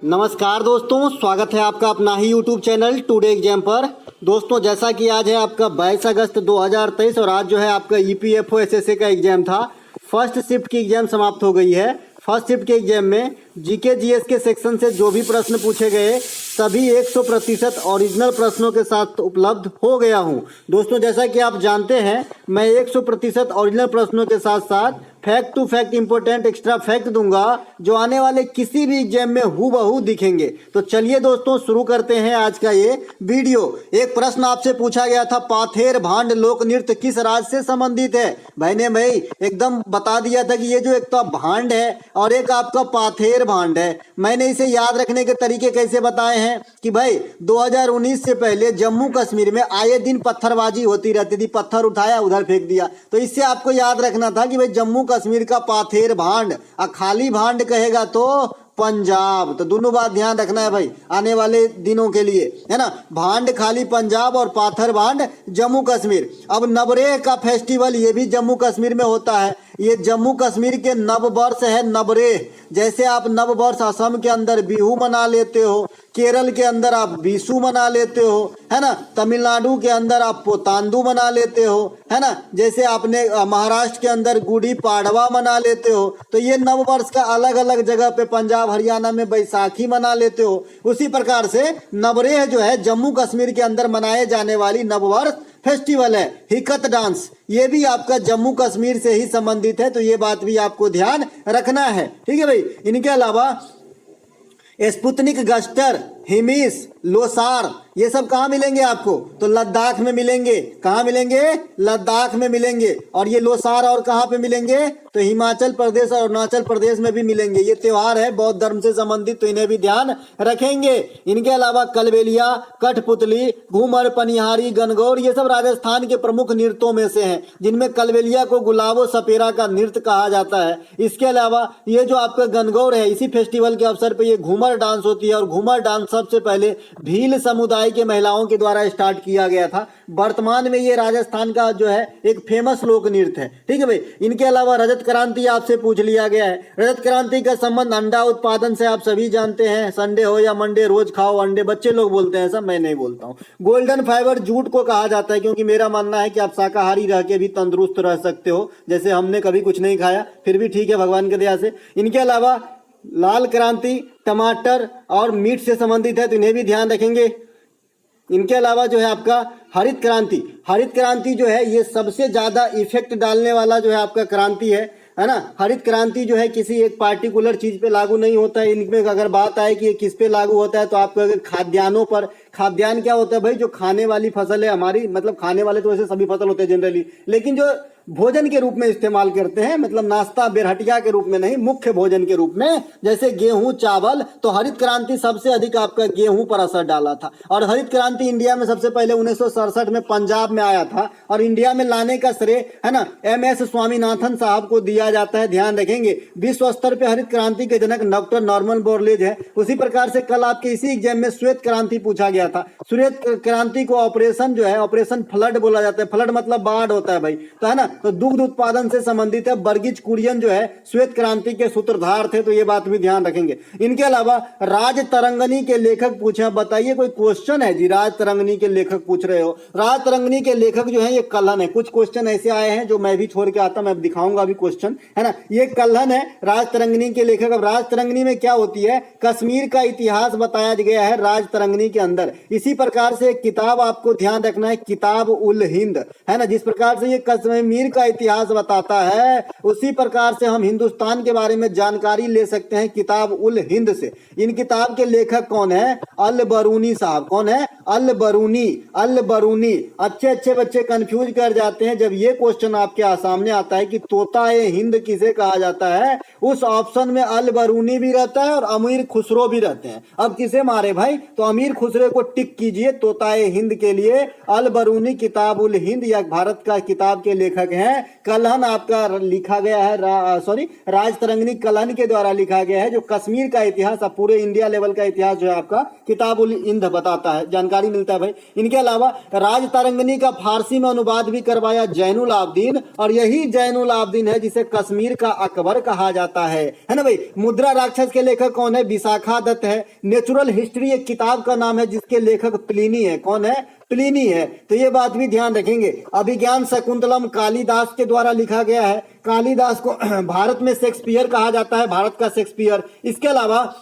नमस्कार दोस्तों, स्वागत है आपका अपना ही यूट्यूब चैनल टुडे एग्जाम पर। दोस्तों, जैसा कि आज है आपका 22 अगस्त 2023 और आज जो है आपका ईपीएफओ एसएससी का एग्जाम था। फर्स्ट शिफ्ट की एग्जाम समाप्त हो गई है। फर्स्ट शिफ्ट के एग्जाम में जीके जीएस के सेक्शन से जो भी प्रश्न पूछे गए सभी 100% ओरिजिनल प्रश्नों के साथ उपलब्ध हो गया हूं। दोस्तों, जैसा कि आप जानते हैं, मैं 100% ओरिजिनल प्रश्नों के साथ साथ fact to fact important extra fact दूंगा जो आने वाले किसी भी एग्जाम में हूबहू दिखेंगे। तो चलिए दोस्तों, शुरू करते हैं आज का ये वीडियो। एक प्रश्न आपसे पूछा गया था, पाथेर भांड लोक नृत्य किस राज्य से संबंधित है? भाई ने एकदम बता दिया था कि ये जो एक तो भांड है और एक आपका पाथेर भांड है। मैंने इसे याद रखने के तरीके कैसे बताए हैं कि भाई 2019 से पहले जम्मू कश्मीर में आए दिन पत्थरबाजी होती रहती थी, पत्थर उठाया उधर फेंक दिया। तो इससे आपको याद रखना था कि भाई जम्मू कश्मीर का पाथेर भांड, खाली भांड कहेगा तो पंजाब। तो दोनों बात ध्यान रखना है भाई आने वाले दिनों के लिए, है ना। भांड खाली पंजाब और पाथर भांड जम्मू कश्मीर। अब नवरेह का फेस्टिवल ये भी जम्मू कश्मीर में होता है। ये जम्मू कश्मीर के नववर्ष है नवरेह। जैसे आप नववर्ष असम के अंदर बिहू मना लेते हो, केरल के अंदर आप बीसू मना लेते हो, है ना। तमिलनाडु के अंदर आप पोतांदू मना लेते हो, है ना। जैसे आपने महाराष्ट्र के अंदर गुड़ी पाड़वा मना लेते हो। तो ये नववर्ष का अलग अलग जगह पे पंजाब हरियाणा में बैसाखी मना लेते हो। उसी प्रकार से नवरेह जो है जम्मू कश्मीर के अंदर मनाए जाने वाली नववर्ष फेस्टिवल है। हिकत डांस ये भी आपका जम्मू कश्मीर से ही संबंधित है। तो ये बात भी आपको ध्यान रखना है, ठीक है भाई। इनके अलावा स्पुतनिक, गस्टर, हिमिस, लोसार ये सब कहाँ मिलेंगे आपको? तो लद्दाख में मिलेंगे। कहाँ मिलेंगे? लद्दाख में मिलेंगे। और ये लोसार और कहाँ पे मिलेंगे? तो हिमाचल प्रदेश और अरुणाचल प्रदेश में भी मिलेंगे। ये त्योहार है बौद्ध धर्म से संबंधित, तो इन्हें भी ध्यान रखेंगे। इनके अलावा कलबेलिया, कठपुतली, घूमर, पनिहारी, गणगौर ये सब राजस्थान के प्रमुख नृत्यों में से हैं, जिनमें कलबेलिया को गुलाबो सपेरा का नृत्य कहा जाता है। इसके अलावा ये जो आपका गणगौर है, इसी फेस्टिवल के अवसर पर ये घूमर डांस होती है। और घूमर डांस सबसे पहले भील समुदाय के महिलाओं के द्वारा स्टार्ट किया गया था। वर्तमान में ये राजस्थान का जो है एक फेमस लोक नृत्य है, ठीक है भाई। इनके अलावा रजत क्रांति आपसे पूछ लिया गया है। रजत क्रांति का संबंध अंडा उत्पादन से आप सभी जानते हैं। संडे हो या मंडे रोज खाओ अंडे, बच्चे लोग बोलते हैं, सब मैं नहीं बोलता हूँ। गोल्डन फाइबर जूट को कहा जाता है, क्योंकि मेरा मानना है कि आप शाकाहारी रह के भी तंदुरुस्त रह सकते हो। जैसे हमने कभी कुछ नहीं खाया, फिर भी ठीक है भगवान की दया से। इनके अलावा लाल क्रांति टमाटर और मीट से संबंधित है, तो इन्हें भी ध्यान रखेंगे। इनके अलावा जो है आपका हरित क्रांति, हरित क्रांति जो है ये सबसे ज्यादा इफेक्ट डालने वाला जो है आपका क्रांति है ना। हरित क्रांति जो है किसी एक पार्टिकुलर चीज पे लागू नहीं होता है। इनमें अगर बात आए कि ये किस पे लागू होता है, तो आपको खाद्यान्नों पर। खाद्यान्न क्या होता है भाई? जो खाने वाली फसल है हमारी, मतलब खाने वाले तो वैसे सभी फसल होते हैं जनरली, लेकिन जो भोजन के रूप में इस्तेमाल करते हैं, मतलब नाश्ता बेरहटिया के रूप में नहीं, मुख्य भोजन के रूप में, जैसे गेहूं, चावल। तो हरित क्रांति सबसे अधिक आपका गेहूं पर असर डाला था। और हरित क्रांति इंडिया में सबसे पहले 1967 में पंजाब में आया था। और इंडिया में लाने का श्रेय है ना MS स्वामीनाथन साहब को दिया जाता है, ध्यान रखेंगे। विश्व स्तर पे हरित क्रांति के जनक डॉक्टर नॉर्मन बोरलेज है। उसी प्रकार से कल आपके इसी एग्जाम में श्वेत क्रांति पूछा गया था। श्वेत क्रांति को ऑपरेशन जो है ऑपरेशन फ्लड बोला जाता है। फ्लड मतलब बाढ़ होता है भाई, तो है ना। तो दुग्ध उत्पादन से संबंधित है। बर्गिज कुरियन जो है श्वेत क्रांति के सूत्रधार थे, तो ये बात भी ध्यान रखेंगे। इनके अलावा राज तरंगनी के लेखक पूछे, बताइए कोई क्वेश्चन है जी? राज तरंगनी के लेखक पूछ रहे हो। राज तरंगनी के लेखक जो है ये कल्हन है। कुछ क्वेश्चन ऐसे आए हैं जो मैं भी छोड़ के आता, मैं दिखाऊंगा अभी क्वेश्चन, है ना। ये कल्हन है राज तरंगनी के लेखक। अब राज तरंगनी में क्या होती है? कश्मीर का इतिहास बताया गया है राज तरंगनी के अंदर। इसी प्रकार से एक किताब आपको ध्यान रखना है, किताब उल हिंद, है ना। जिस प्रकार से ये कश्मीर का इतिहास बताता है, उसी प्रकार से हम हिंदुस्तान के बारे में जानकारी ले सकते हैं किताब उल हिंद से। इन किताब के लेखक कौन है? अल बरूनी साहब। कौन है? अल बरूनी। अल बरूनी। अच्छे बच्चे कंफ्यूज कर जाते हैं जब ये क्वेश्चन आपके सामने आता है कि तोता ए हिंद किसे कहा जाता है। उस ऑप्शन में अल बरूनी भी रहता है और अमीर खुसरो भी रहते हैं। अब किसे मारे भाई? तो अमीर खुसरो को टिक कीजिए। तोताए हिंद के लिए अल बरूनी किताबुल हिंद, या भारत का किताब के लेखक हैं। कलहन आपका लिखा गया है, राज तरंगिनी कलहन के द्वारा लिखा गया है, जो कश्मीर का इतिहास, अब पूरे इंडिया लेवल का इतिहास जो है आपका किताबुल हिंद बताता है, जानकारी मिलता है भाई। इनके अलावा राज तरंगिनी का फारसी में अनुवाद भी करवाया जैनुल आबदीन, और यही जैनुल आबदीन है जिसे कश्मीर का अकबर कहा जाता है ना भाई। मुद्रा राक्षस के लेखक कौन है? विशाखा दत्त है। नेचुरल हिस्ट्री एक किताब का नाम है जिसके लेखक प्लिनी है। कौन है? प्लिनी है। तो ये बात भी ध्यान रखेंगे। अभिज्ञान शकुंतलम कालिदास के द्वारा लिखा गया है। कालिदास को भारत में शेक्सपियर कहा जाता है, भारत का शेक्सपियर। इसके अलावा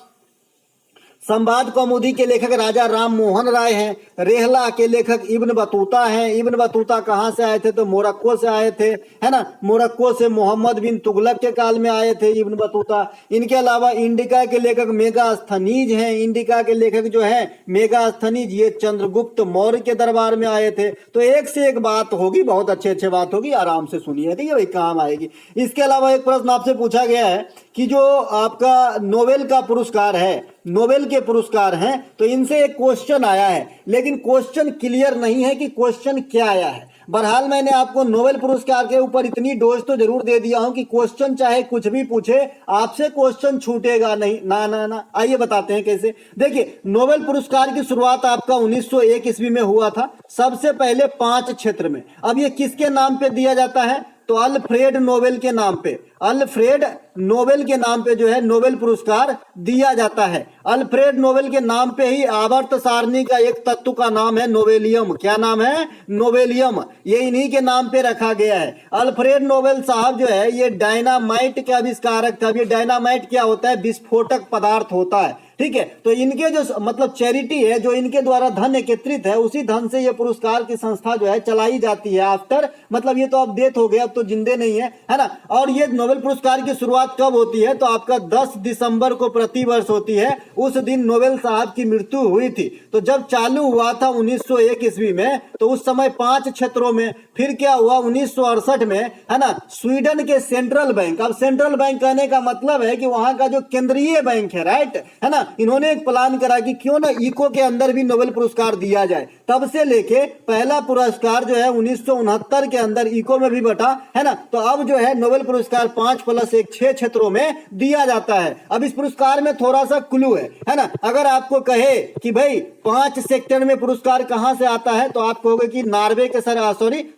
संवाद कौमुदी के लेखक राजा राम मोहन राय हैं। रेहला के लेखक इब्न बतूता हैं। इब्न बतूता कहाँ से आए थे? तो मोरक्को से आए थे, है ना। मोरक्को से मोहम्मद बिन तुगलक के काल में आए थे इब्न बतूता। इनके अलावा इंडिका के लेखक मेगास्थनीज हैं। इंडिका के लेखक जो है मेगास्थनीज, ये चंद्रगुप्त मौर्य के दरबार में आए थे। तो एक से एक बात होगी, बहुत अच्छे बात होगी, आराम से सुनिए, ठीक है भाई, काम आएगी। इसके अलावा एक प्रश्न आपसे पूछा गया है कि जो आपका नोबेल का पुरस्कार है, नोबेल के पुरस्कार हैं, तो इनसे एक क्वेश्चन आया है, लेकिन क्वेश्चन क्लियर नहीं है कि क्वेश्चन क्या आया है। बहरहाल मैंने आपको नोबेल पुरस्कार के ऊपर इतनी डोज तो जरूर दे दिया हूं कि क्वेश्चन चाहे कुछ भी पूछे, आपसे क्वेश्चन छूटेगा नहीं। ना ना ना, आइए बताते हैं कैसे। देखिए, नोबेल पुरस्कार की शुरुआत आपका 1901 ईस्वी में हुआ था, सबसे पहले 5 क्षेत्र में। अब ये किसके नाम पे दिया जाता है? तो अल्फ्रेड नोबेल के नाम पे, अल्फ्रेड नोबेल के नाम पे जो है नोबेल पुरस्कार दिया जाता है। अल्फ्रेड नोबेल के नाम पे ही आवर्त सारणी का एक तत्व का नाम है नोबेलियम। क्या नाम है? नोबेलियम। ये इन्हीं के नाम पे रखा गया है। अल्फ्रेड नोबेल साहब जो है ये डायनामाइट के आविष्कारक थे। ये डायनामाइट क्या होता है? विस्फोटक पदार्थ होता है, ठीक है। तो इनके जो मतलब चैरिटी है, जो इनके द्वारा धन एकत्रित है, उसी धन से ये पुरस्कार की संस्था जो है चलाई जाती है। आफ्टर मतलब ये तो अब डेथ हो गया, अब तो जिंदे नहीं है ना। और ये नोबेल पुरस्कार की शुरुआत कब होती है? तो आपका 10 दिसंबर को प्रतिवर्ष होती है। उस दिन नोबेल साहब की मृत्यु हुई थी। तो जब चालू हुआ था 1901 ईस्वी में, तो उस समय 5 क्षेत्रों में। फिर क्या हुआ 1968 में, है ना, स्वीडन के सेंट्रल बैंक, अब सेंट्रल बैंक कहने का मतलब है कि वहां का जो केंद्रीय बैंक है, राइट, है ना, इन्होंने एक प्लान करा कि क्यों ना इको के अंदर भी नोबेल पुरस्कार दिया जाए। तब से लेके पहला पुरस्कार जो है 1969 के अंदर इको में भी बटा, है ना। तो अब जो है नोबेल पुरस्कार 5+1 6 क्षेत्रों में दिया जाता है। अब इस पुरस्कार में थोड़ा सा क्लू है ना। अगर आपको कहे कि भाई 5 सेक्टर में पुरस्कार कहां से आता है, तो आप कहोगे कि नॉर्वे के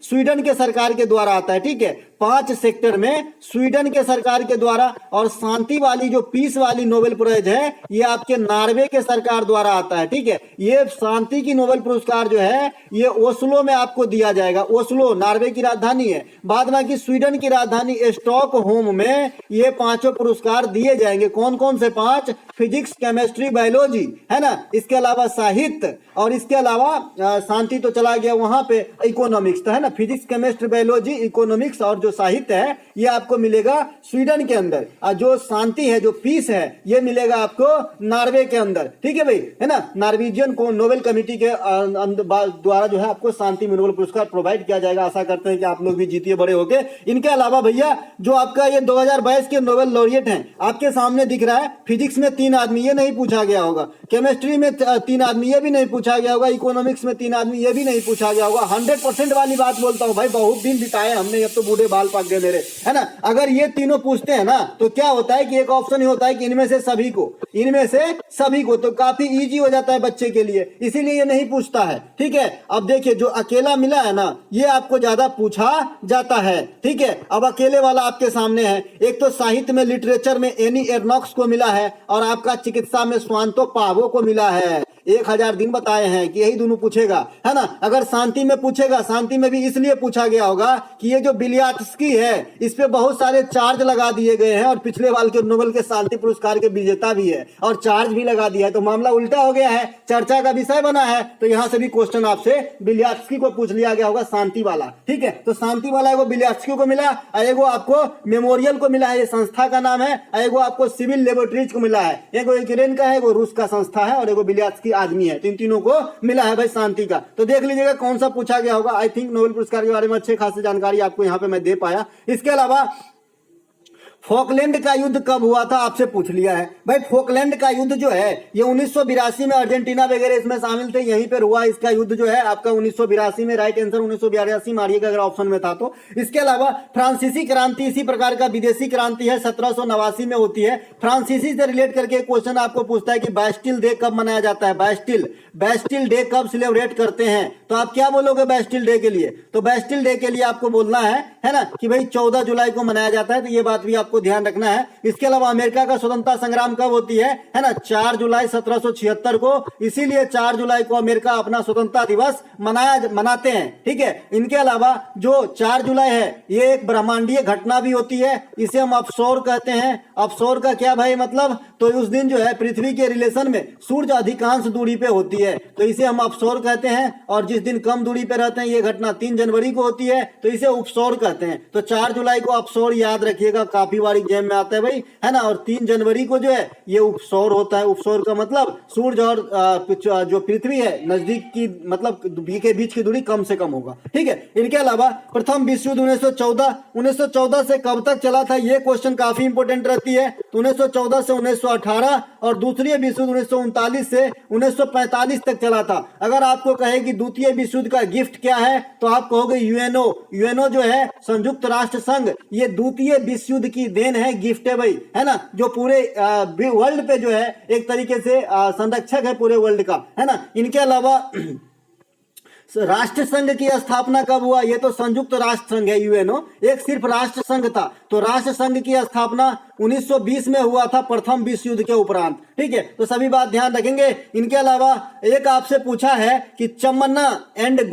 स्वीडन के सरकार के द्वारा आता है, ठीक है। 5 सेक्टर में स्वीडन के सरकार के द्वारा, और शांति वाली जो पीस वाली नोबेल प्राइज है ये आपके नॉर्वे के सरकार द्वारा आता है, ठीक है। ये शांति की नोबेल पुरस्कार जो है ये ओस्लो में आपको दिया जाएगा। ओस्लो नॉर्वे की राजधानी है। बाद बाकी स्वीडन की राजधानी स्टॉकहोम में ये 5 पुरस्कार दिए जाएंगे। कौन कौन से 5? फिजिक्स, केमिस्ट्री, बायोलॉजी, है ना। इसके अलावा साहित्य, और इसके अलावा शांति तो चला गया वहां पे, इकोनॉमिक्स, तो है ना, फिजिक्स, केमिस्ट्री, बायोलॉजी, इकोनॉमिक्स, और जो साहित्य है ये आपको मिलेगा स्वीडन के अंदर, और जो शांति है, जो पीस है, ये मिलेगा आपको नॉर्वे के अंदर, ठीक है भाई, है ना। नॉर्वेजियन को नोबेल कमेटी के द्वारा जो है आपको शांति में नोबेल पुरस्कार प्रोवाइड किया जाएगा। आशा करते हैं कि आप लोग भी जीतिए बड़े होके। इनके अलावा भैया जो आपका ये 2022 के नोबेल लॉरिएट हैं, आपके सामने दिख रहा है। फिजिक्स में 3 आदमी, ये नहीं पूछा गया होगा। केमिस्ट्री में 3 आदमी, ये भी नहीं पूछा गया होगा। इकोनॉमिक्स में 3 आदमी, ये भी नहीं पूछा गया होगा। 100% वाली बात बोलता हूँ भाई, बहुत दिन बिताए हमने, अब तो बूढ़े बाल पाक गए मेरे, है ना। अगर ये तीनों पूछते हैं ना, तो क्या होता है कि एक ऑप्शन ही होता है कि इनमें से सभी को, इनमें से सभी को, तो काफी इजी हो जाता है बच्चे के लिए, इसीलिए ये नहीं पूछता है, ठीक है। अब देखिए जो अकेला मिला है ना, ये आपको ज्यादा पूछा जाता है, ठीक है। अब अकेले वाला आपके सामने है। एक तो साहित्य में, लिटरेचर में एनी एर्नॉक्स को मिला है, और आपका चिकित्सा में स्वांतो पावो को मिला है। 1000 दिन बताए हैं कि यही दोनों पूछेगा, है ना। अगर शांति में पूछेगा, शांति में भी इसलिए पूछा गया होगा कि ये जो बिलियात्स्की है, इस पे बहुत सारे चार्ज लगा दिए गए हैं, और पिछले वाल के नोबेल के शांति पुरस्कार के विजेता भी है, और चार्ज भी लगा दिया है, तो मामला उल्टा हो गया है, चर्चा का विषय बना है। तो यहां से भी क्वेश्चन आपसे बिलियात्स्की को पूछ लिया गया होगा, शांति वाला, ठीक है। तो शांति वाला एगो बिलियात्स्की को मिला, एगो आपको मेमोरियल को मिला है, ये संस्था का नाम है, एगो आपको सिविल लेबोरेटरीज को मिला है। एगो यूक्रेन का है, एगो रूस का संस्था है, और एगो बिलियात्स्की आदमी है। तो इन तीनों को मिला है भाई शांति का। तो देख लीजिएगा कौन सा पूछा गया होगा। आई थिंक नोबेल पुरस्कार के बारे में अच्छे खासी जानकारी आपको यहाँ पे मैं दे पाया। इसके अलावा फोकलैंड का युद्ध कब हुआ था आपसे पूछ लिया है भाई। फोकलैंड का युद्ध जो है ये 1982 में अर्जेंटीना वगैरह इसमें शामिल थे, यहीं पर हुआ इसका युद्ध जो है आपका 1982 में। राइट आंसर 1982 मारिएगा अगर ऑप्शन में था तो। इसके अलावा फ्रांसीसी क्रांति इसी प्रकार का विदेशी क्रांति है, 1789 में होती है। फ्रांसीसी से रिलेट करके क्वेश्चन आपको पूछता है कि बैस्टिल डे कब मनाया जाता है, बैस्टिल डे कब सेलिब्रेट करते हैं, तो आप क्या बोलोगे बैस्टिल डे के लिए? तो बैस्टिल डे के लिए आपको बोलना है ना कि भाई 14 जुलाई को मनाया जाता है, तो ये बात भी आपको ध्यान रखना है। इसके अलावा अमेरिका का स्वतंत्रता संग्राम कब होती है ना, 4 जुलाई 1776 को, इसीलिए 4 जुलाई को अमेरिका अपना स्वतंत्रता दिवस मनाते हैं। ठीक है, इनके अलावा जो 4 जुलाई है ये एक ब्रह्मांडीय घटना भी होती है, इसे हम अपसौर कहते हैं। अपसौर का क्या भाई मतलब, तो उस दिन जो है पृथ्वी के रिलेशन में सूर्य अधिकांश दूरी पे होती है, तो इसे हम अपसौर कहते हैं। और जिस दिन कम दूरी पे रहते हैं, ये घटना 3 जनवरी को होती है, तो इसे उपसौर कहते हैं। तो 4 जुलाई को अपसौर याद रखिएगा, काफी बार एग्जाम में आता है भाई, है ना। और 3 जनवरी को जो है ये उपसौर होता है। उपसौर का मतलब सूर्य और जो पृथ्वी है नजदीक की, मतलब के बीच की दूरी कम से कम होगा। ठीक है, इनके अलावा प्रथम विश्व युद्ध 1914 से कब तक चला था, ये क्वेश्चन काफी इंपोर्टेंट रहती है। तो 1914 से 1918 और दूसरी विश्व युद्ध 1939 से 1945 तक चला था। अगर आपको कहे कि द्वितीय विश्व युद्ध का गिफ्ट क्या है, तो आप कहोगे यूएनओ जो है संयुक्त राष्ट्र संघ, ये द्वितीय विश्व युद्ध की देन है, गिफ्ट है भाई, है ना, जो पूरे वर्ल्ड पे जो है एक तरीके से संरक्षक है पूरे वर्ल्ड का, है ना। इनके अलावा राष्ट्र संघ की स्थापना कब हुआ, ये तो संयुक्त राष्ट्र संघ है यूएनओ, एक सिर्फ राष्ट्र संघ था। तो राष्ट्र संघ की स्थापना 1920 में हुआ था, प्रथम विश्व युद्ध के उपरांत। ठीक है, तो सभी बात ध्यान रखेंगे। इनके अलावा एक आपसे पूछा है कि चम्मन्ना एंड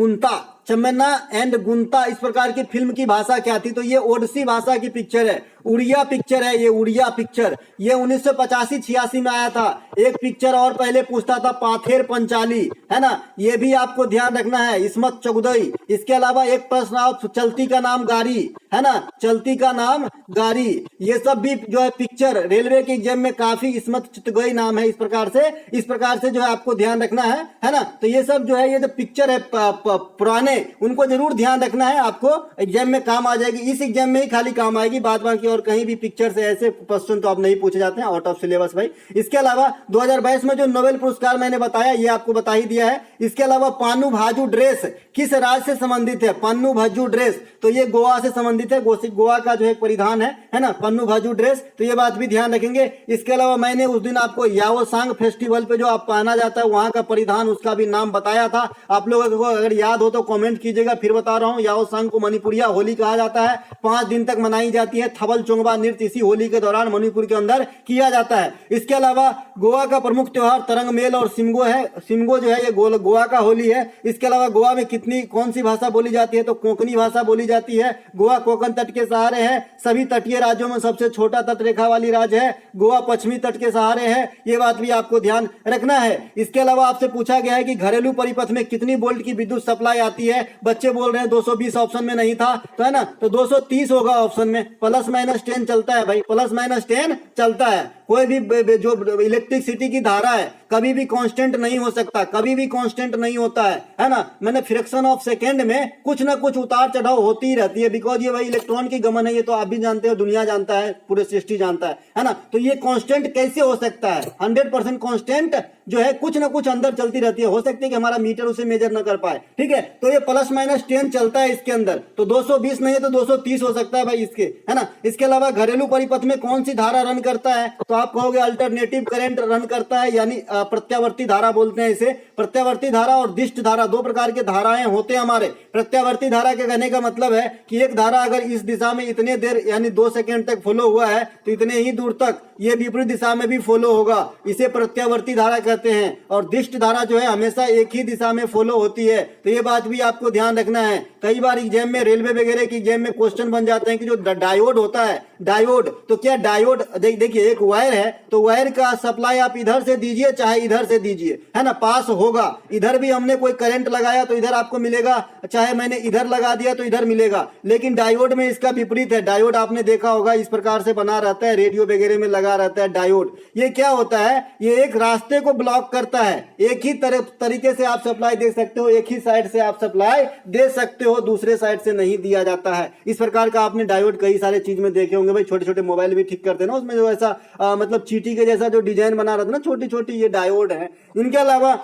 गुंता इस प्रकार की फिल्म की भाषा क्या थी, तो ये ओडिसी भाषा की पिक्चर है, उड़िया पिक्चर है, ये उड़िया पिक्चर, ये 1985-86 में आया था। एक पिक्चर और पहले पूछता था पाथेर पंचाली, है ना, ये भी आपको ध्यान रखना है, इस्मत चौगुदई। इसके अलावा एक प्रश्न आप चलती का नाम गाड़ी, है ना, चलती का नाम गाड़ी, ये सब भी जो है पिक्चर रेलवे के एग्जाम में काफी, इस्मत चौगुदई नाम है, इस प्रकार से जो है आपको ध्यान रखना है ना। तो ये सब जो है ये जो पिक्चर है पुराने, उनको जरूर ध्यान रखना है, आपको एग्जाम में काम आ जाएगी, इस एग्जाम में ही खाली काम आएगी, बाद बाकी और कहीं भी पिक्चर से ऐसे क्वेश्चन तो आप नहीं पूछे जाते हैं, आउट ऑफ सिलेबस भाई। इसके अलावा 2022 में जो नोबेल पुरस्कार मैंने बताया, ये आपको बता ही दिया है। इसके अलावा पान्नू भाजू ड्रेस किस राज्य से संबंधित है, पन्नू भाजू ड्रेस, तो ये गोवा से संबंधित है, गोवा का जो है परिधान है ना, पन्नू भाजू ड्रेस, तो ये बात भी ध्यान रखेंगे। इसके अलावा मैंने उस दिन आपको याओसांग फेस्टिवल पे जो आप पहना जाता है वहां का परिधान, उसका भी नाम बताया था। आप लोगों को अगर याद हो तो कमेंट कीजिएगा, फिर बता रहा हूं। याओसांग को मणिपुरिया होली कहा जाता है, 5 दिन तक मनाई जाती है। थबल चोंगबा नृत्य इसी होली के दौरान मणिपुर के अंदर किया जाता है। इसके अलावा गोवा का प्रमुख त्योहार तरंग मेल और सिमगो है, सिमगो जो है ये गोवा का होली है। इसके अलावा गोवा में कौन सी भाषा बोली जाती है, तो कोंकणी भाषा बोली जाती है। गोवा कोंकण तट के सहारे है, सभी तटीय राज्यों में सबसे छोटा तट रेखा वाली राज्य है। गोवा पश्चिमी तट के सहारे है, ये बात भी आपको ध्यान रखना है। इसके अलावा आपसे पूछा गया है कि घरेलू परिपथ में कितनी वोल्ट की विद्युत सप्लाई आती है, बच्चे बोल रहे हैं 220 ऑप्शन में नहीं था, तो है ना, तो 230 होगा ऑप्शन में, +-10 चलता है भाई, +-10 चलता है। कोई भी जो इलेक्ट्रिसिटी की धारा है कभी भी कांस्टेंट नहीं हो सकता, कभी भी कांस्टेंट नहीं होता है ना। मैंने फ्रैक्शन ऑफ सेकंड में कुछ ना कुछ उतार चढ़ाव होती ही रहती है, बिकॉज ये भाई इलेक्ट्रॉन की गमन है, ये तो आप भी जानते हो, दुनिया जानता है, पूरे सृष्टि जानता है ना। तो ये कांस्टेंट कैसे हो सकता है, 100% कांस्टेंट जो है कुछ ना कुछ अंदर चलती रहती है, हो सकती है कि हमारा मीटर उसे मेजर न कर पाए। ठीक है, तो ये +-10 चलता है इसके अंदर, तो 220 नहीं है तो 230 हो सकता है भाई इसके, है ना। इसके अलावा घरेलू परिपथ में कौन सी धारा रन करता है, तो आप कहोगे अल्टरनेटिव करंट रन करता है, यानी प्रत्यावर्ती धारा बोलते हैं इसे। प्रत्यावर्ती धारा और दिष्ट धारा, 2 प्रकार के धाराएं होते हैं हमारे। प्रत्यावर्ती धारा के कहने का मतलब है कि एक धारा अगर इस दिशा में इतने देर यानी 2 सेकंड तक फॉलो हुआ है, तो इतने ही दूर तक ये विपरीत दिशा में भी फॉलो होगा, इसे प्रत्यावर्ती धारा कहते हैं। और दिष्ट धारा जो है हमेशा एक ही दिशा में फॉलो होती है, तो ये बात भी आपको ध्यान रखना है। कई बार एग्जाम में, रेलवे वगैरह की एग्जाम में क्वेश्चन बन जाते हैं कि जो डायोड होता है, डायोड, तो क्या डायोड, देखिए एक वायर है, तो वायर का सप्लाई आप इधर से दीजिए चाहे इधर से दीजिए, है ना, पास हो होगा। इधर भी हमने कोई करंट लगाया तो इधर आपको मिलेगा, चाहे मैंने इधर लगा दिया तो इधर मिलेगा। लेकिन डायोड में इसका विपरीत है। डायोड आपने देखा होगा इस प्रकार से बना रहता है, रेडियो वगैरह में लगा रहता है डायोड। ये क्या होता है, ये एक रास्ते को ब्लॉक करता है। एक ही तरीके से आप सप्लाई दे सकते हो, एक ही साइड से आप सप्लाई दे सकते हो, दूसरे साइड से नहीं दिया जाता है। इस प्रकार का आपने डायोड कई सारे चीज में देखे होंगे भाई। छोटे छोटे मोबाइल भी ठीक करते हैं ना, उसमें जो ऐसा मतलब चीटी के जैसा जो डिजाइन बना रहता है ना, छोटी छोटी, ये डायोड है। इनके अलावा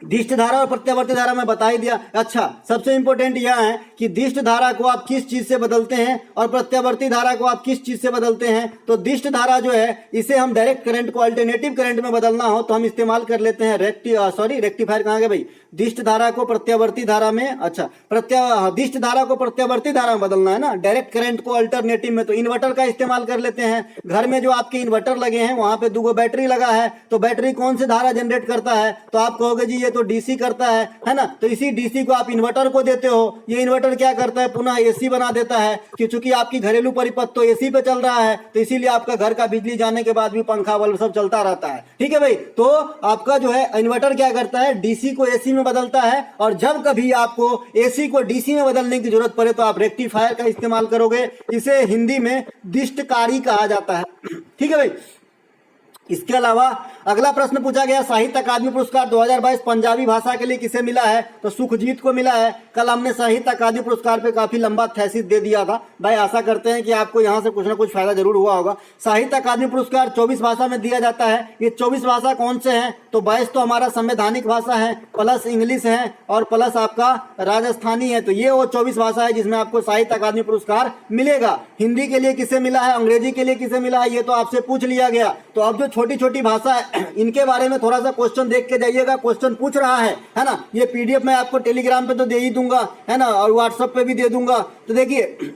दिष्ट धारा और प्रत्यावर्ती धारा में बता ही दिया। अच्छा, सबसे इंपॉर्टेंट यह है कि दिष्ट धारा को आप किस चीज से बदलते हैं और प्रत्यावर्ती धारा को आप किस चीज से बदलते हैं। तो दिष्ट धारा जो है इसे हम डायरेक्ट करंट को अल्टरनेटिव करंट में बदलना हो तो हम इस्तेमाल कर लेते हैं रेक्टिफायर। कहाँ गए भाई, दिष्ट धारा को प्रत्यावर्ती धारा में, अच्छा दिष्ट धारा को प्रत्यावर्ती धारा में बदलना है ना, डायरेक्ट करंट को अल्टरनेटिव में। तो इन्वर्टर का इस्तेमाल कर लेते हैं। घर में जो आपके इन्वर्टर लगे हैं वहां पे 2 बैटरी लगा है, तो बैटरी कौन से धारा जनरेट करता है, तो आप कहोगे जी ये तो डीसी करता है ना। तो इसी डीसी को आप इन्वर्टर को देते हो, ये इन्वर्टर क्या करता है, पुनः एसी बना देता है। क्योंकि आपकी घरेलू परिपथ तो एसी पे चल रहा है, तो इसीलिए आपका घर का बिजली जाने के बाद भी पंखा बल्ब सब चलता रहता है। ठीक है भाई, तो आपका जो है इन्वर्टर क्या करता है, डीसी को एसी में बदलता है। और जब कभी आपको एसी को डीसी में बदलने की जरूरत पड़े तो आप रेक्टिफायर का इस्तेमाल करोगे। इसे हिंदी में दिष्टकारी कहा जाता है। ठीक है भाई। इसके अलावा अगला प्रश्न पूछा गया, साहित्य अकादमी पुरस्कार 2022 पंजाबी भाषा के लिए किसे मिला है, तो सुखजीत को मिला है। कल हमने साहित्य अकादमी पुरस्कार पे काफी लंबा थीसिस दे दिया था भाई। आशा करते हैं कि आपको यहाँ से कुछ ना कुछ फायदा जरूर हुआ होगा। साहित्य अकादमी पुरस्कार 24 भाषा में दिया जाता है। ये 24 भाषा कौन से हैं, तो 22 तो हमारा संवैधानिक भाषा है, प्लस इंग्लिश है और प्लस आपका राजस्थानी है। तो ये वो 24 भाषा है जिसमें आपको साहित्य अकादमी पुरस्कार मिलेगा। हिंदी के लिए किसे मिला है, अंग्रेजी के लिए किसे मिला है, ये तो आपसे पूछ लिया गया। तो अब जो छोटी छोटी भाषा है इनके बारे में थोड़ा सा क्वेश्चन देख के जाइएगा। क्वेश्चन पूछ रहा है ना। ये पीडीएफ मैं आपको टेलीग्राम पे तो दे ही दूंगा, है ना, और व्हाट्सएप पे भी दे दूंगा। तो देखिए,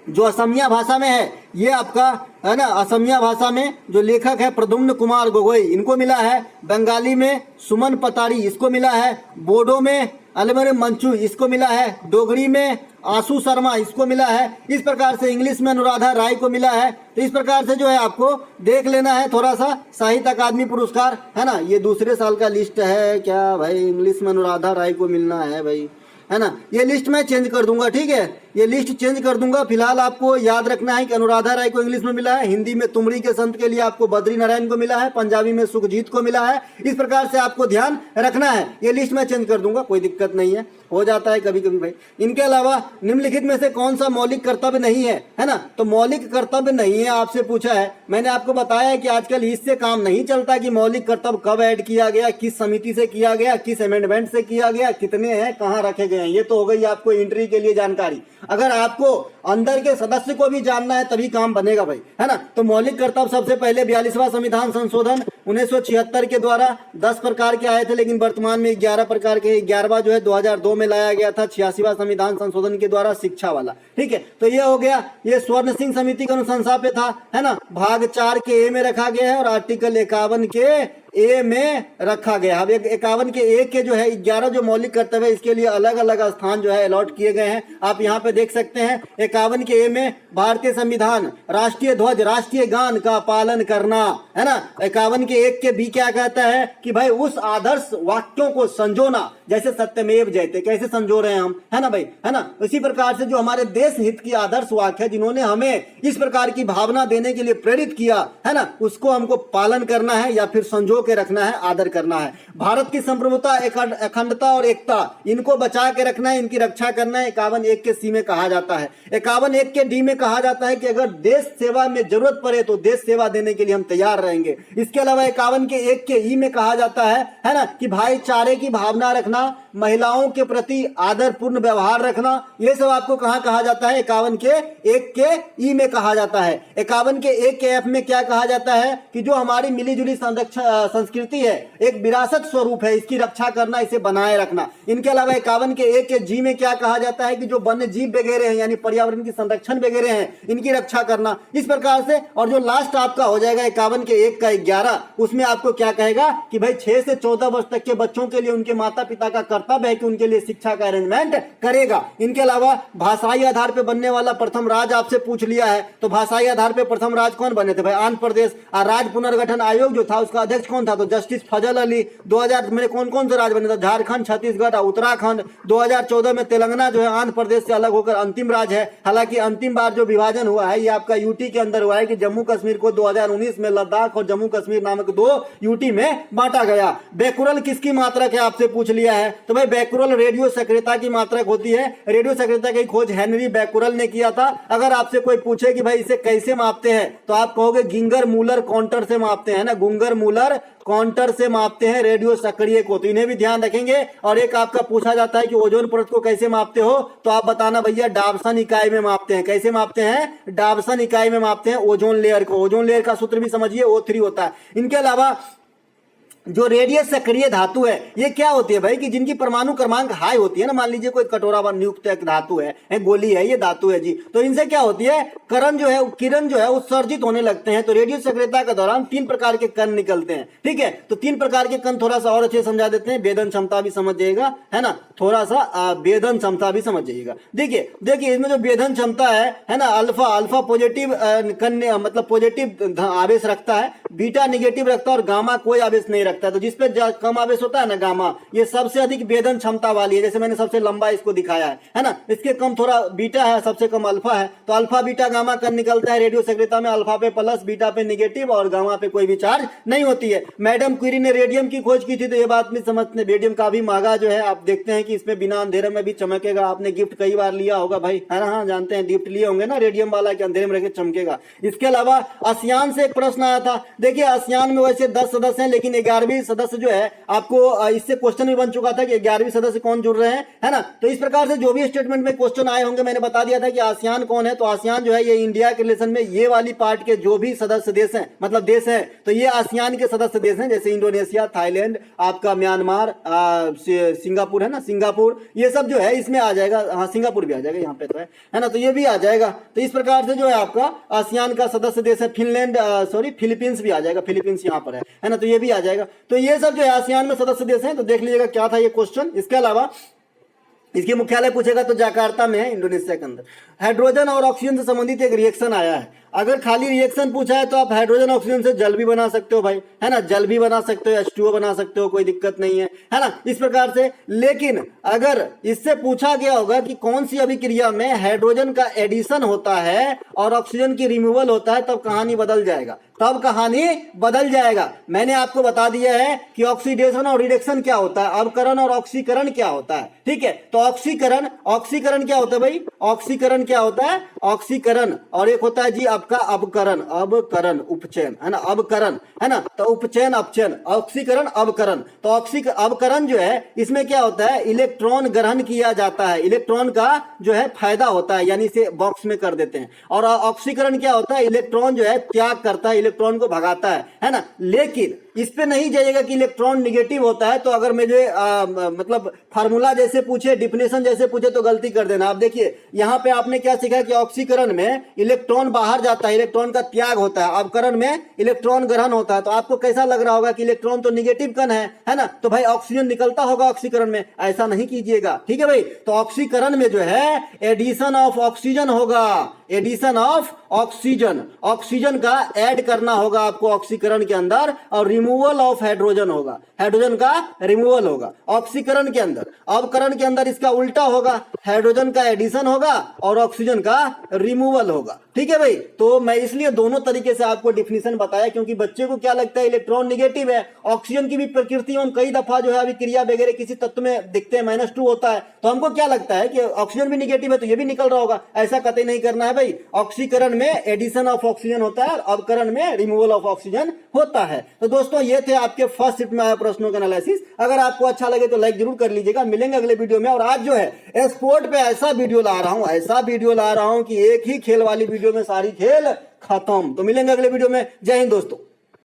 जो असमिया भाषा में है ये आपका, है ना, असमिया भाषा में जो लेखक है प्रद्युम्न कुमार गोगोई, इनको मिला है। बंगाली में सुमन पतारी, इसको मिला है। बोडो में अलमर मंचू, इसको मिला है। डोगरी में आशु शर्मा, इसको मिला है। इस प्रकार से इंग्लिश में अनुराधा राय को मिला है। तो इस प्रकार से जो है आपको देख लेना है थोड़ा सा साहित्य अकादमी पुरस्कार, है ना। ये दूसरे साल का लिस्ट है क्या भाई, इंग्लिश में अनुराधा राय को मिलना है भाई, है ना। ये लिस्ट मैं चेंज कर दूंगा, ठीक है, ये लिस्ट चेंज कर दूंगा। फिलहाल आपको याद रखना है कि अनुराधा राय को इंग्लिश में मिला है, हिंदी में तुमरी के संत के लिए आपको बद्री नारायण को मिला है, पंजाबी में सुखजीत को मिला है। इस प्रकार से आपको ध्यान रखना है। ये लिस्ट मैं चेंज कर दूंगा, कोई दिक्कत नहीं है, हो जाता है कभी कभी भाई। इनके अलावा निम्नलिखित में से कौन सा मौलिक कर्तव्य नहीं है ना। तो मौलिक कर्तव्य नहीं है आपसे पूछा है। मैंने आपको बताया कि आजकल इससे काम नहीं चलता कि मौलिक कर्तव्य कब ऐड किया गया, किस समिति से किया गया, किस अमेंडमेंट से किया गया, कितने हैं, कहाँ रखे गए हैं। ये तो हो गई आपको एंट्री के लिए जानकारी। अगर आपको अंदर के सदस्य को भी जानना है तभी काम बनेगा भाई, है ना। तो मौलिक कर्तव्य सबसे पहले 42वां संविधान संशोधन 1976 के द्वारा 10 प्रकार के आए थे, लेकिन वर्तमान में 11 प्रकार के। 11वां जो है 2002 में लाया गया था 86वां संविधान संशोधन के द्वारा, शिक्षा वाला। ठीक है, तो ये हो गया। ये स्वर्ण सिंह समिति की अनुशंसा पे था, है ना। भाग 4 के ए में रखा गया है और आर्टिकल 51 के ए में रखा गया। अब 51 के ए के जो है 11 जो मौलिक कर्तव्य है इसके लिए अलग अलग स्थान जो है अलॉट किए गए हैं। आप यहाँ पे देख सकते हैं 51 के ए में भारतीय संविधान, राष्ट्रीय ध्वज, राष्ट्रीय गान का पालन करना, है ना। 51 के 1 के बी क्या कहता है कि भाई उस आदर्श वाक्यों को संजोना, जैसे सत्यमेव जयते, कैसे संजो रहे हैं हम, है ना भाई, है ना। इसी प्रकार से जो हमारे देश हित की आदर्श वाक्य है जिन्होंने हमें इस प्रकार की भावना देने के लिए प्रेरित किया, है ना, उसको हमको पालन करना है या फिर संजो के रखना है, आदर करना है। भारत की संप्रभुता, अखंडता और एकता, इनको बचा के रखना है, इनकी रक्षा करना है। 51(1) के सी में कहा जाता है। 51(1) के डी में कहा जाता है कि अगर देश सेवा में जरूरत पड़े तो देश सेवा देने के लिए हम तैयार रहेंगे। इसके अलावा 51 के 1 के ई में कहा जाता है ना, कि भाईचारे की भावना रखना, महिलाओं के प्रति आदरपूर्ण व्यवहार रखना, ये सब आपको कहाँ कहा जाता है, 51 के 1 के ई में कहा जाता है। 51 के 1 के एफ में क्या कहा जाता है कि जो हमारी मिलीजुली संस्कृति है, एक विरासत स्वरूप है, इसकी रक्षा करना, इसे बनाए रखना। इनके अलावा 51 के 1 के जी में क्या कहा जाता है कि जो वन्य जीव वगैरह हैं यानी पर्यावरण की संरक्षण वगैरह हैं, इनकी रक्षा करना, इस प्रकार से। और जो लास्ट आपका हो जाएगा 51 के 1 का 11, उसमें आपको क्या कहेगा कि भाई 6 से 14 वर्ष तक के बच्चों के लिए उनके माता पिता का कर्तव्य है कि उनके लिए शिक्षा का अरेंजमेंट करेगा। इनके अलावा भाषाई आधार पर बनने वाला प्रथम राज्य आपसे पूछ लिया है, तो भाषाई आधार पर प्रथम राज्य कौन बने थे भाई, आंध्र प्रदेश। राज्य पुनर्गठन आयोग जो था उसका अध्यक्ष कौन था, तो जस्टिस फजल अली। 2000 में कौन कौन से राज्य बने, तो झारखंड, छत्तीसगढ़, उत्तराखंड। 2014 में तेलंगाना जो है आंध्र प्रदेश से अलग होकर अंतिम राज्य है। हालांकि अंतिम बार जो विभाजन हुआ है ये आपका यूटी के अंदर हुआ है कि जम्मू कश्मीर को 2019 में लद्दाख और जम्मू कश्मीर नामक 2 यूटी में बांटा गया। बैकुरल किसकी मात्रक है आपसे पूछ लिया है, तो भाई बैकुरल रेडियो सक्रियता की मात्रक होती है। रेडियो सक्रियता की खोज हेनरी बैकुरल ने किया था। अगर आपसे कोई पूछे कि भाई इसे कैसे मापते हैं तो आप कहोगे गिंगर मूलर काउंटर से मापते हैं ना, गुंगर मूलर काउंटर से मापते हैं रेडियो सक्रिय को, तो इन्हें भी ध्यान रखेंगे। और एक आपका पूछा जाता है कि ओजोन परत को कैसे मापते हो, तो आप बताना भैया डाबसन इकाई में मापते हैं। कैसे मापते हैं, डाबसन इकाई में मापते हैं ओजोन लेयर को। ओजोन लेयर का सूत्र भी समझिए O3 होता है। इनके अलावा जो रेडियो सक्रिय धातु है ये क्या होती है भाई, कि जिनकी परमाणु क्रमांक हाई होती है ना, मान लीजिए कोई कटोरा युक्त एक धातु है, गोली है, ये धातु है जी, तो इनसे क्या होती है, करण जो है, किरण जो है उत्सर्जित होने लगते हैं। तो रेडियो सक्रियता के दौरान 3 प्रकार के कण निकलते हैं। ठीक है, तो 3 प्रकार के कण थोड़ा सा और अच्छे समझा देते हैं, वेदन क्षमता भी समझ जाइएगा, है ना, थोड़ा सा वेदन क्षमता भी समझ जाइएगा। देखिए इसमें जो वेदन क्षमता है ना, अल्फा पॉजिटिव कण मतलब पॉजिटिव आवेश रखता है, बीटा निगेटिव रखता है और गामा कोई आवेश नहीं रखता। तो जिस पे कम आवेश होता है ना गामा, ये सबसे अधिक वेदन क्षमता वाली है। जैसे मैंने सबसे लंबा इसको दिखाया है ना, इसके कम थोड़ा बीटा है, सबसे कम अल्फा है। तो अल्फा बीटा गामा कण निकलता है रेडियो सक्रियता में, अल्फा पे प्लस, बीटा पे निगेटिव और गामा पे कोई भी चार्ज नहीं होती है। मैडम क्यूरी ने रेडियम की खोज की थी, तो ये बात भी समझते, रेडियम काफी महंगा जो है, आप देखते हैं कि इसमें बिना अंधेरे में भी चमकेगा। आपने गिफ्ट कई बार लिया होगा भाई, है ना, हाँ जानते हैं, गिफ्ट लिए होंगे ना रेडियम वाला कि अंधेरे में रह के चमकेगा। इसके अलावा आसियान से एक प्रश्न आया था। देखिए आसियान में वैसे 10 सदस्य हैं, लेकिन 11वीं सदस्य जो है, आपको इससे क्वेश्चन भी बन चुका था कि 11वीं सदस्य कौन जुड़ रहे हैं, है ना। तो इस प्रकार से जो भी स्टेटमेंट में क्वेश्चन आए होंगे मैंने बता दिया था कि आसियान कौन है। तो आसियान जो है ये इंडिया के रिलेशन में ये वाली पार्ट के जो भी सदस्य देश हैं, मतलब देश हैं, तो ये आसियान के सदस्य देश हैं, जैसे इंडोनेशिया, थाईलैंड, आपका म्यांमार, सिंगापुर, है ना, सिंगापुर, ये सब जो है इसमें आ जाएगा। हाँ सिंगापुर भी आ जाएगा यहाँ पे, तो है ना, तो ये भी आ जाएगा। तो इस प्रकार से जो है आपका आसियान का सदस्य देश है। फिलीपींस भी आ जाएगा, फिलीपींस यहाँ पर है ना, तो ये भी आ जाएगा। तो ये सब जो है आसियान में सदस्य देश हैं। तो देख लीजिएगा क्या था ये क्वेश्चन। इसके अलावा इसके मुख्यालय पूछेगा तो जाकार्ता में है, इंडोनेशिया के अंदर। हाइड्रोजन और ऑक्सीजन से संबंधित एक रिएक्शन आया है। अगर खाली रिएक्शन पूछा है तो आप हाइड्रोजन ऑक्सीजन से जल भी बना सकते हो भाई, है ना, जल भी बना सकते हो, H2O बना सकते हो, कोई दिक्कत नहीं है ना, इस प्रकार से। लेकिन अगर इससे पूछा गया होगा कि कौन सी अभिक्रिया में हाइड्रोजन का एडिशन होता है और ऑक्सीजन की रिमूवल होता है, तब कहानी बदल जाएगा, तब कहानी बदल जाएगा। मैंने आपको बता दिया है कि ऑक्सीडेशन और रिडक्शन क्या होता है, अवकरण और ऑक्सीकरण क्या होता है। ठीक है, तो ऑक्सीकरण क्या होता है भाई, ऑक्सीकरण क्या होता है, ऑक्सीकरण, और एक होता है जी आपका अवकरण, उपचयन, है ना, अवकरण, है ना, तो उपचयन अपचयन, ऑक्सीकरण अवकरण। तो अवकरण जो है इसमें क्या होता है, इलेक्ट्रॉन ग्रहण किया जाता है, इलेक्ट्रॉन का जो है फायदा होता है, यानी इसे बॉक्स में कर देते हैं। और ऑक्सीकरण क्या होता है, इलेक्ट्रॉन जो है त्याग करता है, इलेक्ट्रॉन को भगाता है ना। लेकिन इस पे नहीं जाइएगा कि इलेक्ट्रॉन निगेटिव होता है। तो अगर मुझे मतलब फार्मूला जैसे पूछे, डिफिनेशन जैसे पूछे तो गलती कर देना। आप देखिए यहाँ पे आपने क्या सीखा कि ऑक्सीकरण में इलेक्ट्रॉन बाहर जाता है, इलेक्ट्रॉन का त्याग होता है, अवकरण में इलेक्ट्रॉन ग्रहण होता है। तो आपको कैसा लग रहा होगा कि इलेक्ट्रॉन तो निगेटिव कण है ना, तो भाई ऑक्सीजन निकलता होगा ऑक्सीकरण में, ऐसा नहीं कीजिएगा। ठीक है भाई, तो ऑक्सीकरण में जो है एडिशन ऑफ ऑक्सीजन होगा, एडिशन ऑफ ऑक्सीजन, ऑक्सीजन का ऐड करना होगा आपको ऑक्सीकरण के अंदर, और रिमूवल ऑफ हाइड्रोजन होगा, हाइड्रोजन का रिमूवल होगा ऑक्सीकरण के अंदर। अवकरण के अंदर इसका उल्टा होगा, हाइड्रोजन का एडिशन होगा और ऑक्सीजन का रिमूवल होगा। ठीक है भाई, तो मैं इसलिए दोनों तरीके से आपको डिफिनेशन बताया, क्योंकि बच्चे को क्या लगता है इलेक्ट्रॉन निगेटिव है, ऑक्सीजन की भी प्रकृति हम कई दफा जो है अभिक्रिया वगैरह किसी तत्व में दिखते हैं -2 होता है, तो हमको क्या लगता है कि ऑक्सीजन भी निगेटिव है तो ये भी निकल रहा होगा। ऐसा कतई नहीं करना है भाई, ऑक्सीकरण में एडिशन ऑफ ऑक्सीजन होता है, अवकरण में रिमूवल ऑफ ऑक्सीजन होता है। तो दोस्तों ये थे आपके फर्स्ट शिफ्ट में आए प्रश्नों का एनालिसिस। अगर आपको अच्छा लगे तो लाइक जरूर कर लीजिएगा। मिलेंगे अगले वीडियो में। और आज जो है स्पोर्ट पे ऐसा वीडियो ला रहा हूं कि एक ही खेल वाली वीडियो में सारी खेल खत्म। तो मिलेंगे अगले वीडियो में। जय हिंद दोस्तों।